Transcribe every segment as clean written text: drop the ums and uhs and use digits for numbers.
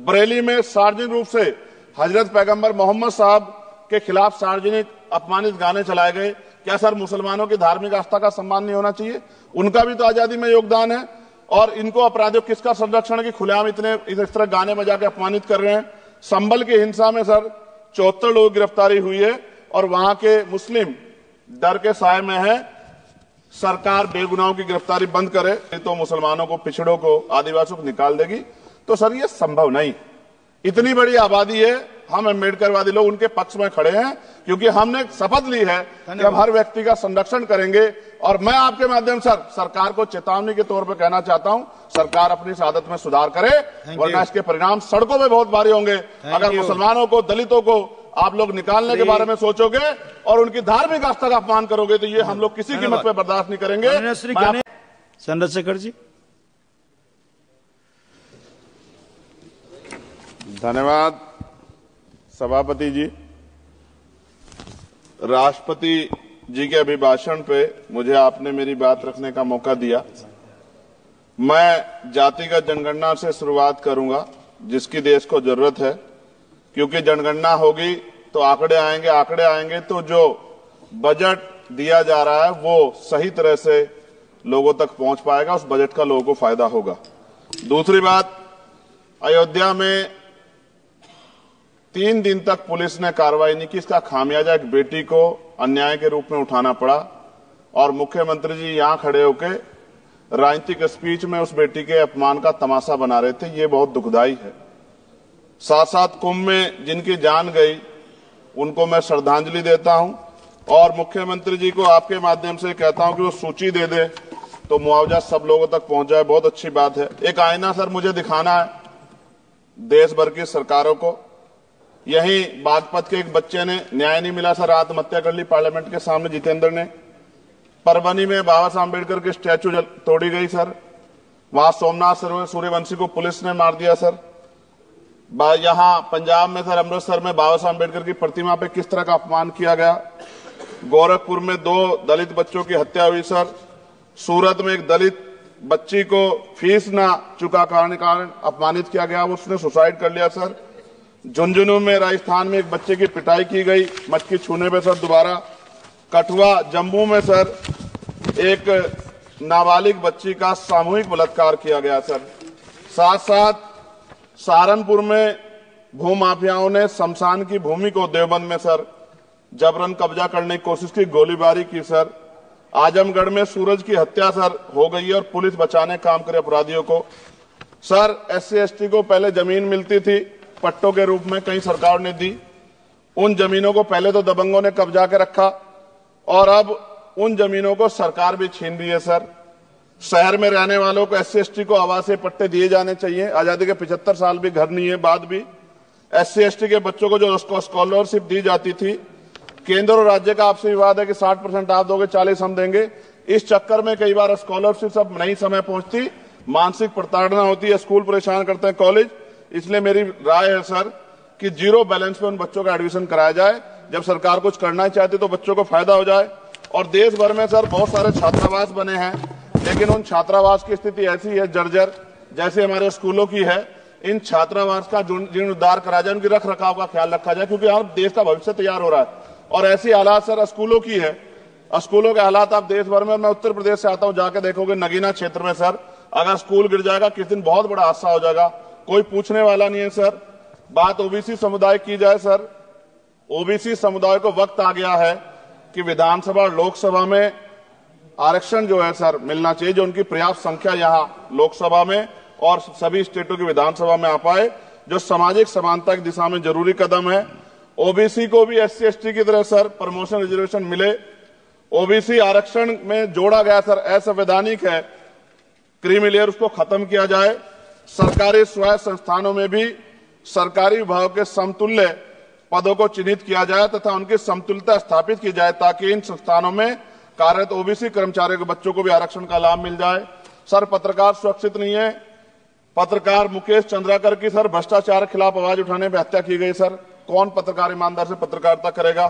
बरेली में सार्वजनिक रूप से हजरत पैगंबर मोहम्मद साहब के खिलाफ सार्वजनिक अपमानित गाने चलाए गए। क्या सर मुसलमानों की धार्मिक आस्था का सम्मान नहीं होना चाहिए? उनका भी तो आजादी में योगदान है। और इनको अपराधियों किसका संरक्षण की खुलेआम इस तरह गाने बजा के अपमानित कर रहे हैं। संभल की हिंसा में सर 74 लोगों की गिरफ्तारी हुई है और वहां के मुस्लिम डर के साए में है। सरकार बेगुनाहों की गिरफ्तारी बंद करे तो मुसलमानों को, पिछड़ों को, आदिवासियों को निकाल देगी। तो सर ये संभव नहीं। इतनी बड़ी आबादी है, हम अम्बेडकरवादी लोग उनके पक्ष में खड़े हैं क्योंकि हमने शपथ ली है कि हम हर व्यक्ति का संरक्षण करेंगे। और मैं आपके माध्यम से सरकार को चेतावनी के तौर पर कहना चाहता हूं, सरकार अपनी इस आदत में सुधार करे वरना इसके परिणाम सड़कों में बहुत भारी होंगे। अगर मुसलमानों को, दलितों को आप लोग निकालने के बारे में सोचोगे और उनकी धार्मिक आस्था का अपमान करोगे तो ये हम लोग किसी कीमत पे बर्दाश्त नहीं करेंगे। चंद्रशेखर जी। धन्यवाद सभापति जी। राष्ट्रपति जी के अभिभाषण पे मुझे आपने मेरी बात रखने का मौका दिया। मैं जातिगत जनगणना से शुरुआत करूंगा जिसकी देश को जरूरत है, क्योंकि जनगणना होगी तो आंकड़े आएंगे तो जो बजट दिया जा रहा है वो सही तरह से लोगों तक पहुंच पाएगा, उस बजट का लोगों को फायदा होगा। दूसरी बात, अयोध्या में 3 दिन तक पुलिस ने कार्रवाई नहीं की। इसका खामियाजा एक बेटी को अन्याय के रूप में उठाना पड़ा और मुख्यमंत्री जी यहां खड़े होकर राजनीतिक स्पीच में उस बेटी के अपमान का तमाशा बना रहे थे। ये बहुत दुखदाई है। साथ साथ कुंभ में जिनकी जान गई उनको मैं श्रद्धांजलि देता हूं और मुख्यमंत्री जी को आपके माध्यम से कहता हूं कि वो सूची दे दे तो मुआवजा सब लोगों तक पहुंच जाए। बहुत अच्छी बात है। एक आईना सर मुझे दिखाना है देश भर की सरकारों को। यही बागपत के एक बच्चे ने न्याय नहीं मिला सर, आत्महत्या कर ली पार्लियामेंट के सामने, जितेंद्र ने। परभनी में बाबा साहब अम्बेडकर की स्टैचू तोड़ी गई सर, वहां सोमनाथ सूर्यवंशी को पुलिस ने मार दिया सर। यहां पंजाब में सर, अमृतसर में बाबा साहब अम्बेडकर की प्रतिमा पे किस तरह का अपमान किया गया। गोरखपुर में 2 दलित बच्चों की हत्या हुई सर। सूरत में एक दलित बच्ची को फीस ना चुका कारण अपमानित किया गया, उसने सुसाइड कर लिया सर। झुंझुनू में राजस्थान में एक बच्चे की पिटाई की गई मटकी छूने पे सर दोबारा। कठुआ जम्मू में सर एक नाबालिग बच्ची का सामूहिक बलात्कार किया गया सर। साथ साथ सहारनपुर में भूमाफियाओं ने शमशान की भूमि को देवबंद में सर जबरन कब्जा करने की कोशिश की, गोलीबारी की सर। आजमगढ़ में सूरज की हत्या सर हो गई है और पुलिस बचाने काम करे अपराधियों को। सर SC ST को पहले जमीन मिलती थी पट्टों के रूप में, कई सरकार ने दी। उन जमीनों को पहले तो दबंगों ने कब्जा के रखा और अब उन जमीनों को सरकार भी छीन रही है सर। शहर में रहने वालों को SC ST को आवासीय पट्टे दिए जाने चाहिए। आजादी के 75 साल भी घर नहीं है, बाद भी SC ST के बच्चों को जो स्कॉलरशिप दी जाती थी, केंद्र और राज्य का आपसी विवाद है कि 60% आप दोगे, 40 हम देंगे। इस चक्कर में कई बार स्कॉलरशिप सब नहीं समय पहुंचती, मानसिक प्रताड़ना होती है, स्कूल परेशान करते हैं, कॉलेज। इसलिए मेरी राय है सर कि 0 बैलेंस पे उन बच्चों का एडमिशन कराया जाए। जब सरकार कुछ करना ही चाहती तो बच्चों को फायदा हो जाए। और देश भर में सर बहुत सारे छात्रावास बने हैं, लेकिन उन छात्रावास की स्थिति ऐसी है जर्जर, जैसे हमारे स्कूलों की है। इन छात्रावास का जीर्णोद्धार करा जाए, उनकी रख रखाव का ख्याल रखा जाए, क्योंकि यहाँ देश का भविष्य तैयार हो रहा है। और ऐसी हालात सर स्कूलों की है, स्कूलों के हालात आप देश भर में, मैं उत्तर प्रदेश से आता हूँ, जाके देखोगे नगीना क्षेत्र में सर अगर स्कूल गिर जाएगा किस दिन बहुत बड़ा हादसा हो जाएगा, कोई पूछने वाला नहीं है सर। बात OBC समुदाय की जाए सर, OBC समुदाय को वक्त आ गया है कि विधानसभा और लोकसभा में आरक्षण जो है सर मिलना चाहिए, जो उनकी पर्याप्त संख्या यहाँ लोकसभा में और सभी स्टेटों की विधानसभा में आ पाए, जो सामाजिक समानता की दिशा में जरूरी कदम है। OBC को भी SC ST की तरह सर प्रमोशन रिजर्वेशन मिले। OBC आरक्षण में जोड़ा गया सर असंवैधानिक है, क्रीमी लेयर उसको खत्म किया जाए। सरकारी स्वायत्त संस्थानों में भी सरकारी विभागों के समतुल्य पदों को चिन्हित किया जाए तथा उनकी समतुल्यता स्थापित की जाए, ताकि इन संस्थानों में कार्यरत OBC कर्मचारियों के बच्चों को भी आरक्षण का लाभ मिल जाए। सर पत्रकार सुरक्षित नहीं है। पत्रकार मुकेश चंद्राकर की सर भ्रष्टाचार के खिलाफ आवाज उठाने पर हत्या की गई सर। कौन पत्रकार ईमानदार से पत्रकारिता करेगा?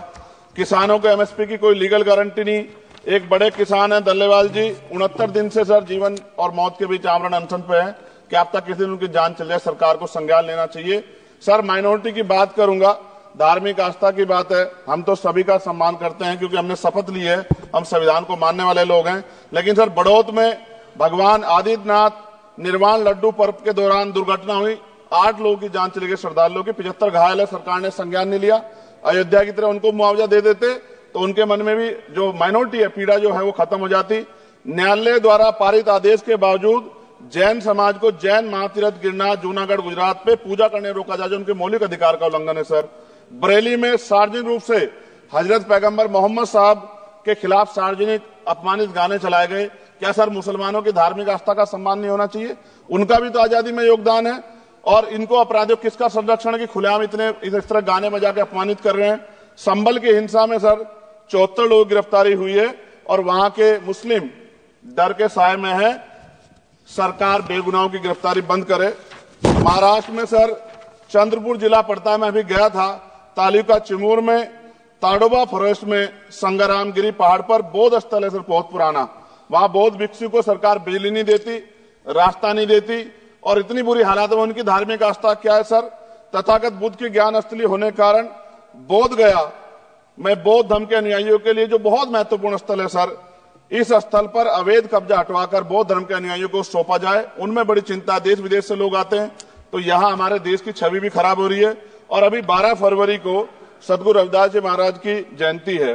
किसानों को MSP की कोई लीगल गारंटी नहीं। एक बड़े किसान है दल्लेवाल जी, 69 दिन से सर जीवन और मौत के बीच आमरण अनशन पे है। क्या पता किसी दिन उनकी जान चल जाए, सरकार को संज्ञान लेना चाहिए। सर, माइनॉरिटी की बात करूंगा, धार्मिक आस्था की बात है, हम तो सभी का सम्मान करते हैं क्योंकि हमने शपथ ली है, हम संविधान को मानने वाले लोग हैं। लेकिन सर, बड़ौत में भगवान आदित्यनाथ निर्वाण लड्डू पर्व के दौरान दुर्घटना हुई, 8 लोगों की जान चली गई, श्रद्धालुओं की, 75 घायल है, सरकार ने संज्ञान नहीं लिया। अयोध्या की तरह उनको मुआवजा दे देते तो उनके मन में भी जो माइनॉरिटी है, पीड़ा जो है वो खत्म हो जाती। न्यायालय द्वारा पारित आदेश के बावजूद जैन समाज को जैन महातीर्थ गिरनार जूनागढ़ गुजरात पे पूजा करने रोका जाए, जो उनके मौलिक अधिकार का उल्लंघन है। सर, बरेली में सार्वजनिक रूप से हजरत पैगंबर मोहम्मद साहब के खिलाफ सार्वजनिक अपमानित गाने चलाए गए। क्या सर, मुसलमानों की धार्मिक आस्था का सम्मान नहीं होना चाहिए? उनका भी तो आजादी में योगदान है। और इनको अपराधियों किसका संरक्षण की खुलेआम इतने इस तरह गाने बजा के अपमानित कर रहे हैं। संभल की हिंसा में सर 74 लोगों की गिरफ्तारी हुई है और वहां के मुस्लिम डर के साए में है। सरकार बेगुनाहों की गिरफ्तारी बंद करे। महाराष्ट्र में सर चंद्रपुर जिला पड़ता है, मैं अभी गया था, तालुका चिमूर में ताडोबा फॉरेस्ट में संग्रामगिरी पहाड़ पर बौद्ध स्थल है सर, बहुत पुराना। वहां बौद्ध भिक्षु को सरकार बिजली नहीं देती, रास्ता नहीं देती और इतनी बुरी हालात में उनकी धार्मिक आस्था क्या है सर? तथागत बुद्ध की ज्ञान स्थली होने के कारण बोध गया में बौद्ध धर्म के अनुयायियों के लिए जो बहुत महत्वपूर्ण स्थल है सर, इस स्थल पर अवैध कब्जा हटवाकर बौद्ध धर्म के अनुयायियों को सौंपा जाए। उनमें बड़ी चिंता, देश विदेश से लोग आते हैं तो यहाँ हमारे देश की छवि भी खराब हो रही है। और अभी 12 फरवरी को सदगुरु रविदास जी महाराज की जयंती है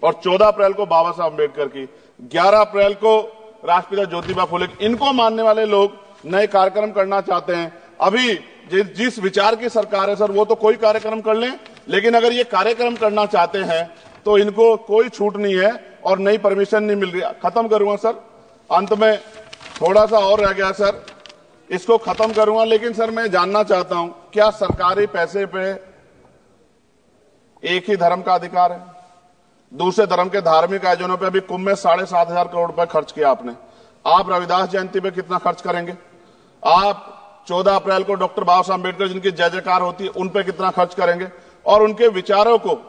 और 14 अप्रैल को बाबा साहब अम्बेडकर की, 11 अप्रैल को राष्ट्रपिता ज्योतिबा फुले, इनको मानने वाले लोग नए कार्यक्रम करना चाहते हैं। अभी जिस विचार की सरकार है सर, वो तो कोई कार्यक्रम कर लें, लेकिन अगर ये कार्यक्रम करना चाहते हैं तो इनको कोई छूट नहीं है और नई परमिशन नहीं मिल रही। खत्म करूंगा सर, अंत में थोड़ा सा और रह गया सर, इसको खत्म करूंगा। लेकिन सर, मैं जानना चाहता हूं, क्या सरकारी पैसे पे एक ही धर्म का अधिकार है? दूसरे धर्म के धार्मिक आयोजनों पे अभी कुंभ में 7,500 करोड़ रुपए खर्च किया आपने। आप रविदास जयंती पे कितना खर्च करेंगे? आप 14 अप्रैल को डॉक्टर बाबा साहब अम्बेडकर जिनकी जय जयकार होती है, उन पे कितना खर्च करेंगे? और उनके विचारों को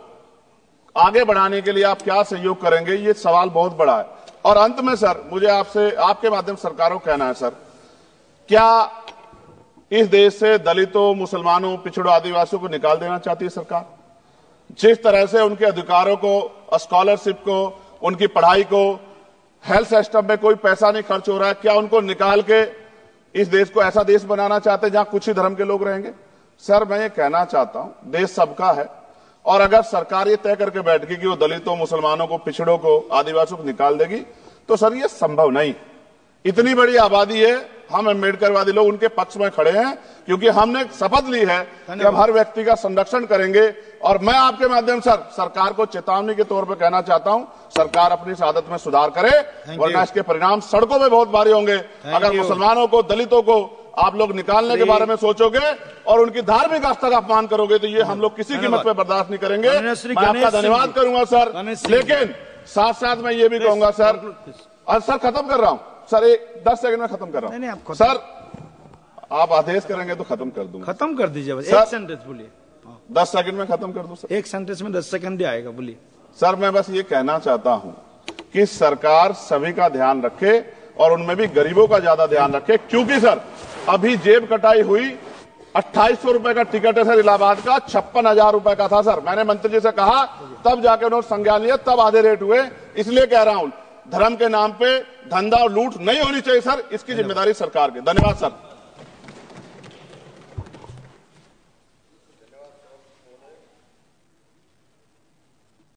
आगे बढ़ाने के लिए आप क्या सहयोग करेंगे? ये सवाल बहुत बड़ा है। और अंत में सर, मुझे आपसे आपके माध्यम से सरकारों को कहना है सर, क्या इस देश से दलितों, मुसलमानों, पिछड़ों, आदिवासियों को निकाल देना चाहती है सरकार? जिस तरह से उनके अधिकारों को, स्कॉलरशिप को, उनकी पढ़ाई को, हेल्थ सिस्टम में कोई पैसा नहीं खर्च हो रहा है, क्या उनको निकाल के इस देश को ऐसा देश बनाना चाहते हैं जहां कुछ ही धर्म के लोग रहेंगे? सर, मैं ये कहना चाहता हूं, देश सबका है और अगर सरकार ये तय करके बैठ गई कि वो दलितों, मुसलमानों को, पिछड़ों को, आदिवासियों को निकाल देगी, तो सर ये संभव नहीं। इतनी बड़ी आबादी है, हम अम्बेडकरवादी लोग उनके पक्ष में खड़े हैं क्योंकि हमने शपथ ली है कि हम हर व्यक्ति का संरक्षण करेंगे। और मैं आपके माध्यम से सरकार को चेतावनी के तौर पर कहना चाहता हूं, सरकार अपनी इस आदत में सुधार करे, वरना इसके परिणाम सड़कों में बहुत भारी होंगे। अगर मुसलमानों को, दलितों को आप लोग निकालने के बारे में सोचोगे और उनकी धार्मिक आस्था का अपमान करोगे तो ये हम लोग किसी कीमत पे बर्दाश्त नहीं करेंगे। मैं आपका धन्यवाद करूंगा सर, लेकिन साथ साथ मैं ये भी कहूंगा सर, और सर खत्म कर रहा हूं सर, 10 सेकंड में खत्म कर रहा हूं सर, आप आदेश करेंगे तो खत्म कर दूंगा। खत्म कर दीजिए, एक सेंटेंस बोलिए। 10 सेकंड में खत्म कर दूं सर, एक सेंटेंस में 10 सेकंड ही आएगा, बोलिए सर। मैं बस ये कहना चाहता हूं कि सरकार सभी का ध्यान रखे और उनमें भी गरीबों का ज्यादा ध्यान रखे, क्योंकि सर अभी जेब कटाई हुई, 2800 रुपए का टिकट है सर इलाहाबाद का, 56,000 रुपए का था सर। मैंने मंत्री जी से कहा, तब जाके उन्होंने संज्ञान लिया, तब आधे रेट हुए। इसलिए कह रहा हूं, धर्म के नाम पे धंधा और लूट नहीं होनी चाहिए सर, इसकी जिम्मेदारी सरकार की। धन्यवाद सर।